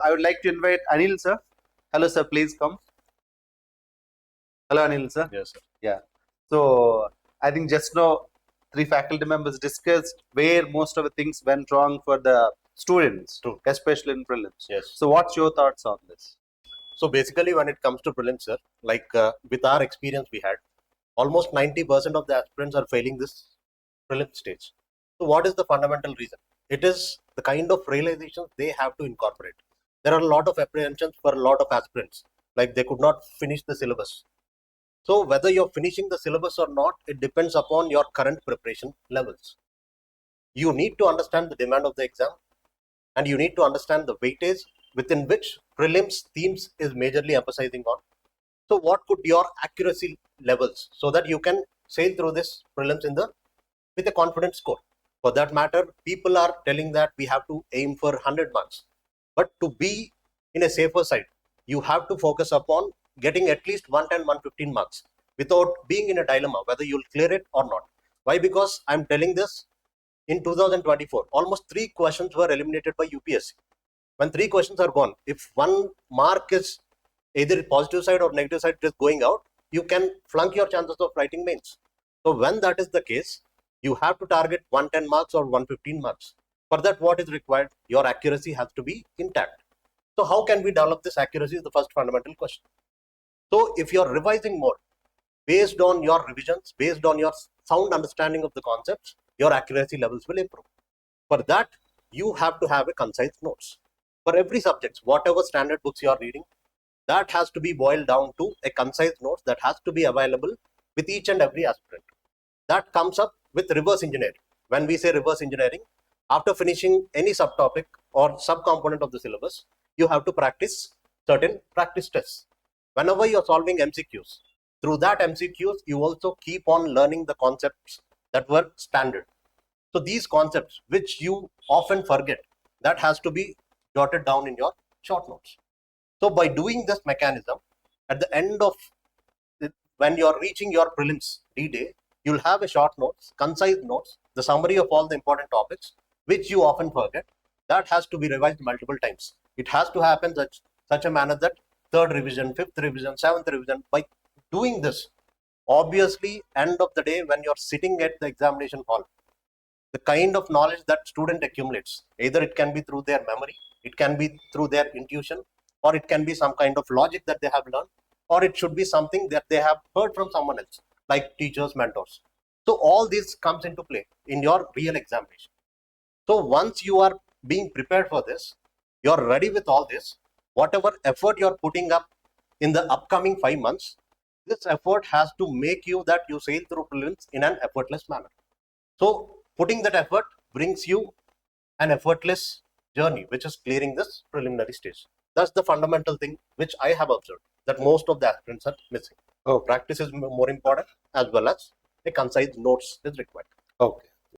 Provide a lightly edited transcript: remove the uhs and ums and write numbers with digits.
I would like to invite Anil, sir. Hello, sir. Please come. Hello, Anil, sir. Yes, sir. Yeah. So, I think just now, three faculty members discussed where most of the things went wrong for the students, True. especially in prelims. Yes. So, what's your thoughts on this? So basically, when it comes to prelims, sir, like with our experience we had, almost 90% of the aspirants are failing this prelim stage. So what is the fundamental reason? It is the kind of realizations they have to incorporate. There are a lot of apprehensions for a lot of aspirants, like they could not finish the syllabus. So whether you're finishing the syllabus or not, it depends upon your current preparation levels. You need to understand the demand of the exam, and you need to understand the weightage within which prelims themes is majorly emphasizing on. So what could your accuracy levels, so that you can sail through this prelims with a confident score. For that matter, people are telling that we have to aim for 100 marks, but to be in a safer side, you have to focus upon getting at least 110, 115 marks without being in a dilemma whether you'll clear it or not. Why? Because I'm telling this, in 2024, almost 3 questions were eliminated by UPSC. When 3 questions are gone, if one mark is either positive side or negative side is going out, you can flunk your chances of writing mains. So when that is the case, you have to target 110 marks or 115 marks. For that, what is required? Your accuracy has to be intact. So how can we develop this accuracy is the first fundamental question. So if you're revising more, based on your revisions, based on your sound understanding of the concepts, your accuracy levels will improve. For that, you have to have a concise notes. For every subject, whatever standard books you are reading, that has to be boiled down to a concise notes that has to be available with each and every aspirant. That comes up with reverse engineering. When we say reverse engineering, after finishing any subtopic or subcomponent of the syllabus, you have to practice certain practice tests. Whenever you are solving MCQs, through that MCQs, you also keep on learning the concepts that were standard. So these concepts, which you often forget, that has to be jotted down in your short notes. So by doing this mechanism, at the end of when you're reaching your prelims D-Day, you'll have a short notes, concise notes, the summary of all the important topics, which you often forget. That has to be revised multiple times. It has to happen such a manner that 3rd revision, 5th revision, 7th revision. By doing this, obviously, end of the day, when you're sitting at the examination hall, the kind of knowledge that student accumulates, either it can be through their memory, it can be through their intuition, or it can be some kind of logic that they have learned, or it should be something that they have heard from someone else, like teachers, mentors. So all this comes into play in your real examination. So once you are being prepared for this, you're ready with all this, whatever effort you're putting up in the upcoming 5 months, this effort has to make you that you sail through prelims in an effortless manner. So putting that effort brings you an effortless journey, which is clearing this preliminary stage. That's the fundamental thing which I have observed that most of the aspirants are missing. Oh, Practice is more important, as well as a concise notes is required. okay.